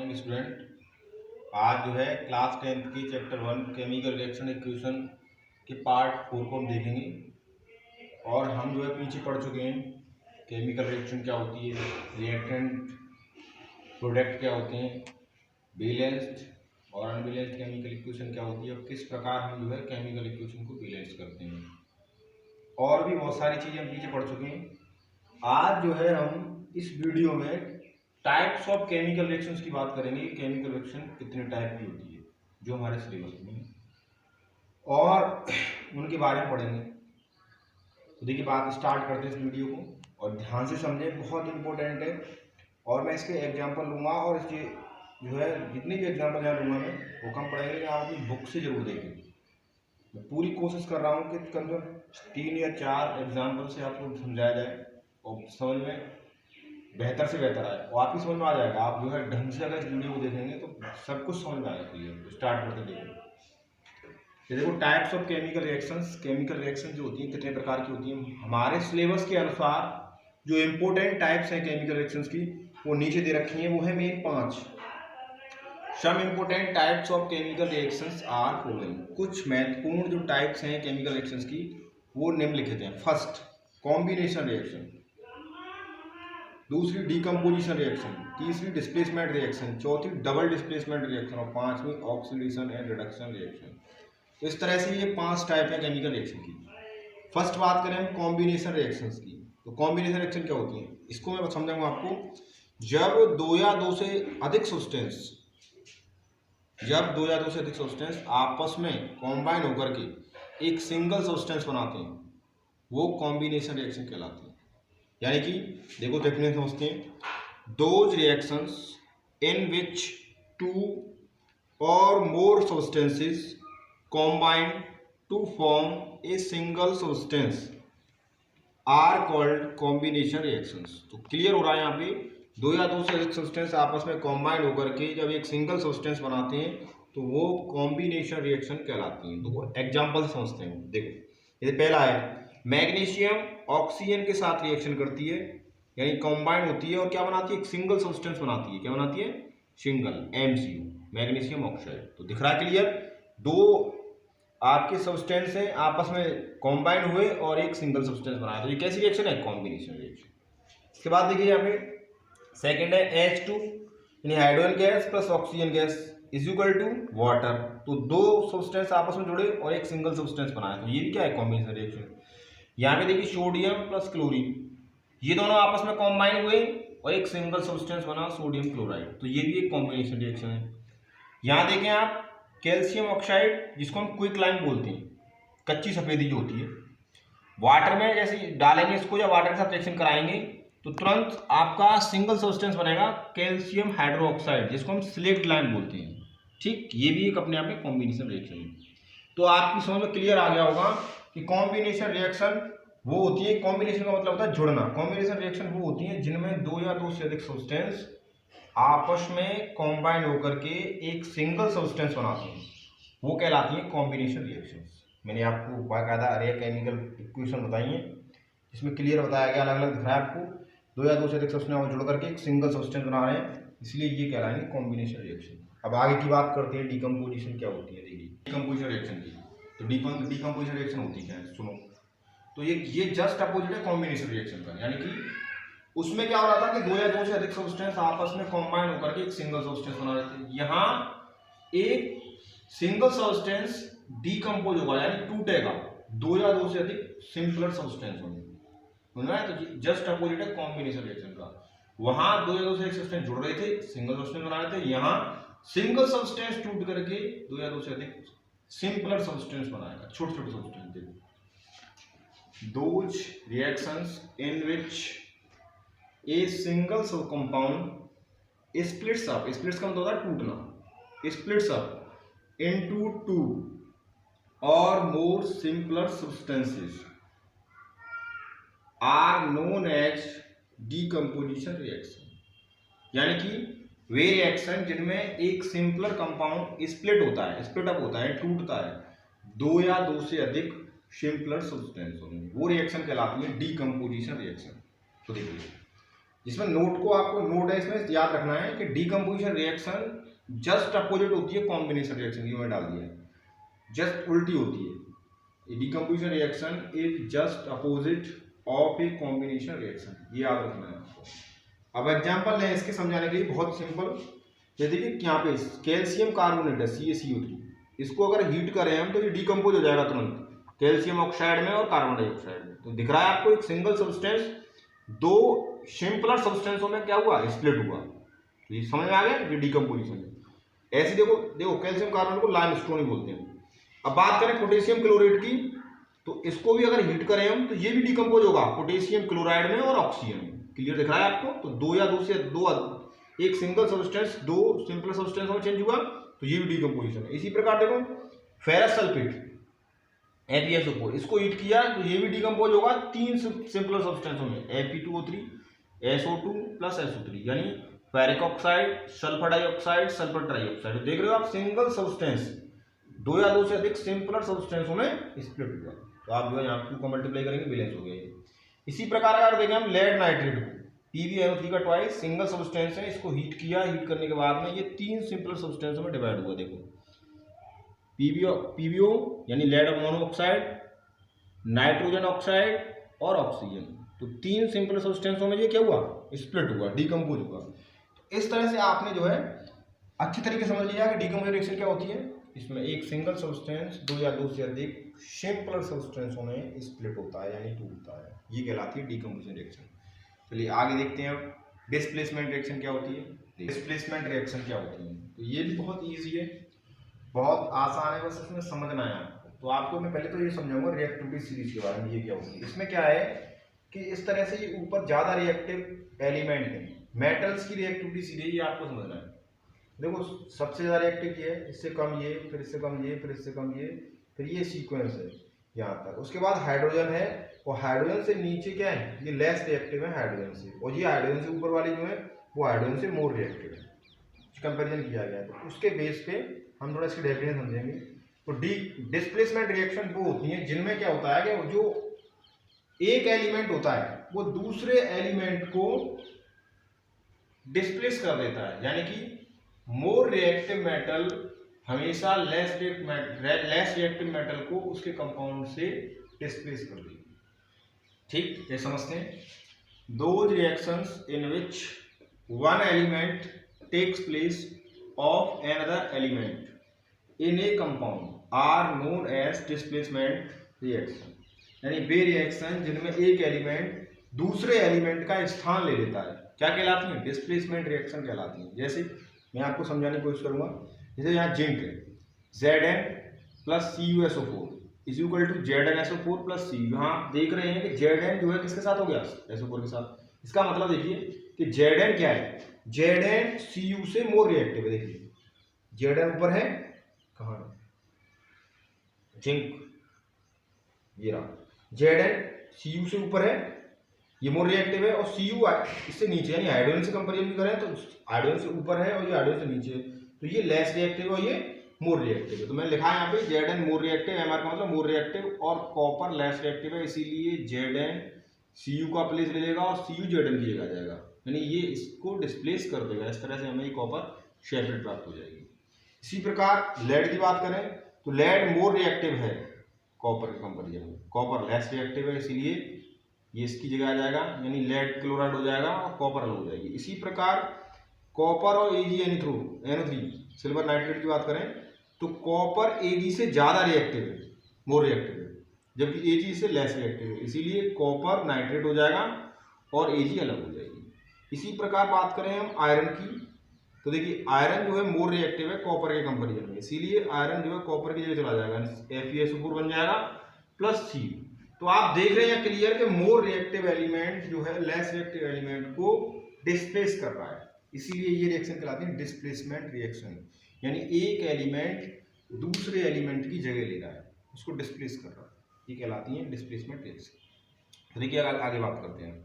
Morning student. आज जो है क्लास 10th की चैप्टर 1 केमिकल रिएक्शन इक्वेशन के पार्ट 4 को हम देखेंगे। और हम जो है पीछे पढ़ चुके हैं केमिकल रिएक्शन क्या होती है, रिएक्टेंट प्रोडक्ट क्या होते हैं, बैलेंस्ड और अनबैलेंस्ड केमिकल इक्वेशन क्या होती है और किस प्रकार हम जो है केमिकल इक्वेशन को बैलेंस करते हैं। और भी बहुत सारी चीज़ें हम पीछे पढ़ चुके हैं। आज जो है हम इस वीडियो में टाइप्स ऑफ केमिकल रिएक्शंस की बात करेंगे। केमिकल रिएक्शन कितने टाइप की होती है जो हमारे सिलेबस में है और उनके बारे में पढ़ेंगे। तो देखिए बात स्टार्ट करते हैं इस वीडियो को और ध्यान से समझें, बहुत इंपॉर्टेंट है। और मैं इसके एग्जांपल लूँगा और इसके जो है जितने भी एग्जांपल यहाँ लूँगा मैं वो कम पढ़ेंगे, लेकिन आप अपनी बुक से जरूर देखें। मैं पूरी कोशिश कर रहा हूँ कि कम से कम 3 या 4 एग्जाम्पल से आपको समझाया जाए और समझ में बेहतर से बेहतर आए और आपकी समझ में आ जाएगा। आप जो है ढंग से अगर इस वीडियो को देखेंगे तो सब कुछ समझ में आएगा क्लियर। तो स्टार्ट करते देखो। ये देखो types of chemical reactions. Chemical reaction जो होती है कितने प्रकार की होती हैं हमारे सिलेबस के अनुसार। जो इम्पोर्टेंट टाइप्स हैं केमिकल रिएक्शंस की वो नीचे दे रखी हैं, वो है main 5। Some important types of chemical reactions are following. कुछ महत्वपूर्ण जो टाइप्स हैं केमिकल रिएक्शंस की वो निम्नलिखित हैं। फर्स्ट कॉम्बिनेशन रिएक्शन, दूसरी डीकम्पोजिशन रिएक्शन, तीसरी डिस्प्लेसमेंट रिएक्शन, चौथी डबल डिस्प्लेसमेंट रिएक्शन और पांचवी ऑक्सीडेशन एंड रिडक्शन रिएक्शन। तो इस तरह से ये 5 टाइप है केमिकल रिएक्शन की। फर्स्ट बात करें हम कॉम्बिनेशन रिएक्शंस की, तो कॉम्बिनेशन रिएक्शन क्या होती है इसको मैं समझाऊंगा आपको। जब 2 या 2 से अधिक सब्सटेंस आपस में कॉम्बाइन होकर के एक सिंगल सब्सटेंस बनाते हैं वो कॉम्बिनेशन रिएक्शन कहलाती है। यानी कि देखो डेफिनेशन समझते हैं। दोज रिएक्शंस इन विच 2 और मोर substances combine to form a single substance are called combination reactions। तो क्लियर हो रहा है यहाँ पे 2 या 2 से अधिक सब्सटेंस आपस में कॉम्बाइन होकर के जब एक सिंगल सब्सटेंस बनाते हैं तो वो कॉम्बिनेशन रिएक्शन कहलाती हैं। तो एग्जाम्पल समझते हैं। देखो ये पहला है मैग्नीशियम ऑक्सीजन के साथ रिएक्शन करती है, यानी कॉम्बाइन होती है और क्या बनाती है, एक सिंगल सब्सटेंस बनाती है। क्या बनाती है, सिंगल, MCU, मैग्नीशियम ऑक्साइड। तो दिख रहा है क्लियर, 2 आपके सब्सटेंस हैं आपस में कॉम्बाइन हुए और एक सिंगल सब्सटेंस बनाया, तो ये कैसी रिएक्शन है, कॉम्बिनेशन रिएक्शन। इसके बाद देखिए यहाँ पे सेकंड है H2 यानी hydrogen gas plus oxygen gas is equal to water. तो 2 सब्सटेंस आपस में जुड़े और एक सिंगल सब्सटेंस बनाया, तो ये भी क्या है, कॉम्बिनेशन रिएक्शन। यहाँ पे देखिए सोडियम प्लस क्लोरीन, ये दोनों आपस में कॉम्बाइन हुए और एक सिंगल सब्सटेंस बना सोडियम क्लोराइड, तो ये भी एक कॉम्बिनेशन रिएक्शन है। यहाँ देखें आप कैल्शियम ऑक्साइड जिसको हम क्विक लाइम बोलते हैं, कच्ची सफेदी जो होती है, वाटर में जैसे डालेंगे इसको या वाटर के साथ रिएक्शन कराएंगे तो तुरंत आपका सिंगल सब्सटेंस बनेगा कैल्शियम हाइड्रोक्साइड जिसको हम स्लेक्ट लाइम बोलते हैं। ठीक, ये भी एक अपने आप में कॉम्बिनेशन रिएक्शन है। तो आपकी समझ में क्लियर आ गया होगा कि कॉम्बिनेशन रिएक्शन वो होती है, कॉम्बिनेशन का मतलब होता है जुड़ना। कॉम्बिनेशन रिएक्शन वो होती है जिनमें 2 या 2 से अधिक सब्सटेंस आपस में कॉम्बाइन होकर के एक सिंगल सब्सटेंस बनाते हैं, वो कहलाती है कॉम्बिनेशन रिएक्शंस। मैंने आपको बाकायदा अरे केमिकल इक्वेशन बताई है जिसमें क्लियर बताया गया, अलग अलग दिख रहा है आपको, 2 या 2 से अधिक सब्सटेंस जुड़ करके एक सिंगल सब्सटेंस बना रहे हैं, इसलिए ये कहलाएंगे कॉम्बिनेशन रिएक्शन। अब आगे की बात करते हैं डिकम्पोजिशन क्या होती है। देखिए डिकम्पोजिशन रिएक्शन की, तो डिकम्पोजिशन रिएक्शन होती है, सुनो। तो ये जस्ट अपोजिट है कॉम्बिनेशन रिएक्शन का, यानी कि उसमें क्या हो रहा था कि 2 या 2 से अधिक सब्सटेंस आपस में कॉम्बाइन होकर के एक सिंगल सब्सटेंस बना रहे थे। यहाँ एक सिंगल सब्सटेंस डीकम्पोज होगा यानी टूटेगा, 2 या 2 से अधिक सिंपलर सब्सटेंस होंगे, तो जस्ट अपोजिट है कॉम्बिनेशन रिएक्शन का। वहां 2 या 2 से अधिक सब्सटेंस जुड़ रहे थे, सिंगल सब्सटेंस बना रहे थे, यहाँ सिंगल सब्सटेंस टूट करके 2 या 2 से अधिक सिंपलर सब्सटेंस बनाएगा, छोटे छोटे सब्सटेंस। देखो those reactions in which a single compound splits up, splits का मतलब होता है टूटना, splits up into 2 or more simpler substances are known as decomposition reaction। यानी कि वे रिएक्शन जिनमें एक सिंपलर कंपाउंड स्प्लिट होता है, स्प्लिट अप होता है, टूटता है 2 या 2 से अधिक सिंपलर सब्सटेंस होंगे, वो रिएक्शन कहलाती है डीकम्पोजिशन रिएक्शन। तो देखिए जिसमें नोट को आपको नोट है इसमें याद रखना है कि डीकम्पोजिशन रिएक्शन जस्ट अपोजिट होती है कॉम्बिनेशन रिएक्शन, ये मैं डाल दिया है, जस्ट उल्टी होती है। Decomposition reaction is just opposite of a combination reaction, ये याद रखना है आपको। अब एग्जांपल लें इसके समझाने के लिए, बहुत सिंपल। ये देखिए यहाँ पे कैल्शियम कार्बोनेट है CaCO3, इसको अगर हीट करें हम तो ये डीकम्पोज हो जाएगा तुरंत कैल्शियम ऑक्साइड में और कार्बन डाइऑक्साइड में। तो दिख रहा है आपको एक सिंगल सब्सटेंस दो सिंपलर सब्सटेंसों में क्या हुआ, स्प्लिट हुआ। तो ये समझ में आ गया कि डीकम्पोजिशन है। ऐसे देखो देखो कैल्शियम कार्बोनेट को लाइमस्टोन ही बोलते हैं। अब बात करें पोटेशियम क्लोराइड की, तो इसको भी अगर हीट करें हम तो ये भी डीकम्पोज होगा पोटेशियम क्लोराइड में और ऑक्सीजन में। क्लियर दिख रहा है आपको? तो दो या दो से दो, एक सिंगल सब्सटेंस दो सिंपल सब्सटेंस में चेंज हुआ तो ये भी डीकम्पोजिशन है। इसी प्रकार देखो फेरस सल्फेट FeSO4, इसको हीट किया तो ये भी डीकम्पोज होगा तीन सिंपल सब्सटेंसों में Fe2O3 SO2 प्लस SO3, यानी ferric oxide, sulphur dioxide, sulphur trioxide. देख रहे हो आप सिंगल सब्सटेंस दो या दो से अधिक सिंपलर सब्सटेंसों में स्प्लिट हुआ, तो आप जो है यहाँ 2 को मल्टीप्लाई करेंगे बैलेंस हो गया। इसी प्रकार अगर देखें हम लेड नाइट्रेट को, PbNO3 का ट्वाइस सिंगल सब्सटेंस है, इसको हीट किया, हीट करने के बाद में ये तीन सिंपल सब्सटेंसों में डिवाइड हुआ। देखो PbO यानी लेड मोनोऑक्साइड, नाइट्रोजन ऑक्साइड और ऑक्सीजन, तो तीन सिंपल सब्सटेंसों में ये क्या हुआ, स्प्लिट हुआ, डीकम्पोज हुआ। तो इस तरह से आपने जो है अच्छी तरीके समझ लिया कि डीकम्पोज रिएक्शन क्या होती है। इसमें एक सिंगल सब्सटेंस दो या दो से अधिक सिंपलर सब्सटेंसों में स्प्लिट होता है यानी टूटता है, ये कहलाती है डीकम्पोजिशन रिएक्शन। चलिए आगे देखते हैं अब डिस्प्लेसमेंट रिएक्शन क्या होती है। डिस्प्लेसमेंट रिएक्शन क्या होती है, तो ये भी बहुत ईजी है, बहुत आसान है, बस इसमें समझना है आपको। तो आपको मैं पहले तो ये समझाऊंगा रिएक्टिविटी सीरीज के बारे में, ये क्या होती है। इसमें क्या है कि इस तरह से ये ऊपर ज्यादा रिएक्टिव एलिमेंट है, मेटल्स की रिएक्टिविटी सीरीज ये आपको समझना है। देखो सबसे ज्यादा रिएक्टिव ये है, इससे कम ये, फिर इससे कम ये, फिर इससे कम ये, फिर ये सीक्वेंस है यहाँ तक। उसके बाद हाइड्रोजन है, और हाइड्रोजन से नीचे क्या है, ये लेस रिएक्टिव है हाइड्रोजन से, और ये हाइड्रोजन से ऊपर वाली जो है वो हाइड्रोजन से मोर रिएक्टिव है, कंपेरिजन किया गया है। तो उसके बेस पे हम थोड़ा इसकी डेफिनेशन समझेंगे। तो डिस्प्लेसमेंट रिएक्शन वो होती है जिनमें क्या होता है कि जो एक एलिमेंट होता है वो दूसरे एलिमेंट को डिस्प्लेस कर देता है, यानी कि मोर रिएक्टिव मेटल हमेशा लेस रिएक्टिव मेटल को उसके कंपाउंड से डिस्प्लेस कर देगी। ठीक, ये समझते हैं। Those reactions in which one element takes place of another element in a compound are known as displacement reaction, यानी वे रिएक्शन जिनमें एक एलिमेंट दूसरे एलिमेंट का स्थान ले लेता है क्या कहलाती है, डिस्प्लेसमेंट रिएक्शन कहलाती है। जैसे मैं आपको समझाने की कोशिश करूंगा, जैसे यहाँ जिंक है Zn plus CuSO4 is equal to ZnSO4 plus Cu। यहाँ देख रहे हैं कि Zn जो है किसके साथ हो गया, SO4 के साथ। इसका मतलब देखिए कि Zn क्या है, Zn Cu से मोर रिएक्टिव है। देखिए Zn ऊपर है, कहाँ जिंक, ये रहा Zn Cu से ऊपर है, ये मोर रिएक्टिव है, और Cu इससे नीचे, यानी हाइड्रोजन से कंपेरिजन भी करें तो हाइड्रोजन से ऊपर है और ये हाइड्रोजन से नीचे है, तो ये लेस रिएक्टिव है और ये मोर रिएक्टिव है। तो मैंने लिखा है यहाँ पे Zn मोर रिएक्टिव, Mr का मतलब मोर रिएक्टिव, और कॉपर लेस रिएक्टिव है, इसीलिए Zn Cu का प्लेस ले लेगा और Cu Zn की जगह जाएगा, यानी ये इसको डिस्प्लेस कर देगा। इस तरह से हमें ये कॉपर शेपेट प्राप्त हो जाएगी। इसी प्रकार लेड की बात करें तो लेड मोर रिएक्टिव है कॉपर के कंपेरिजन में, कॉपर लेस रिएक्टिव है, इसीलिए ये इसकी जगह आ जाएगा, यानी लेड क्लोराइड हो जाएगा और कॉपर अलग हो जाएगी। इसी प्रकार कॉपर और AgNO3 सिल्वर नाइट्रेट की बात करें तो कॉपर Ag से ज्यादा रिएक्टिव है, मोर रिएक्टिव है, जबकि Ag से लेस रिएक्टिव है, इसीलिए कॉपर नाइट्रेट हो जाएगा और Ag अलग हो जाएगी। इसी प्रकार बात करें हम आयरन की, तो देखिए आयरन जो है मोर रिएक्टिव है कॉपर के कंपेरिजन में, इसीलिए आयरन जो है कॉपर की जगह चला जाएगा, FeSO4 बन जाएगा प्लस Cu। तो आप देख रहे हैं क्लियर कि मोर रिएक्टिव एलिमेंट जो है लेस रिएक्टिव एलिमेंट को डिस्प्लेस कर रहा है, इसीलिए ये रिएक्शन कहलाती है डिस्प्लेसमेंट रिएक्शन, यानी एक एलिमेंट दूसरे एलिमेंट की जगह ले रहा है, उसको डिस्प्लेस कर रहा है, ये कहलाती है डिस्प्लेसमेंट रिएक्शन। तो देखिए आगे बात करते हैं।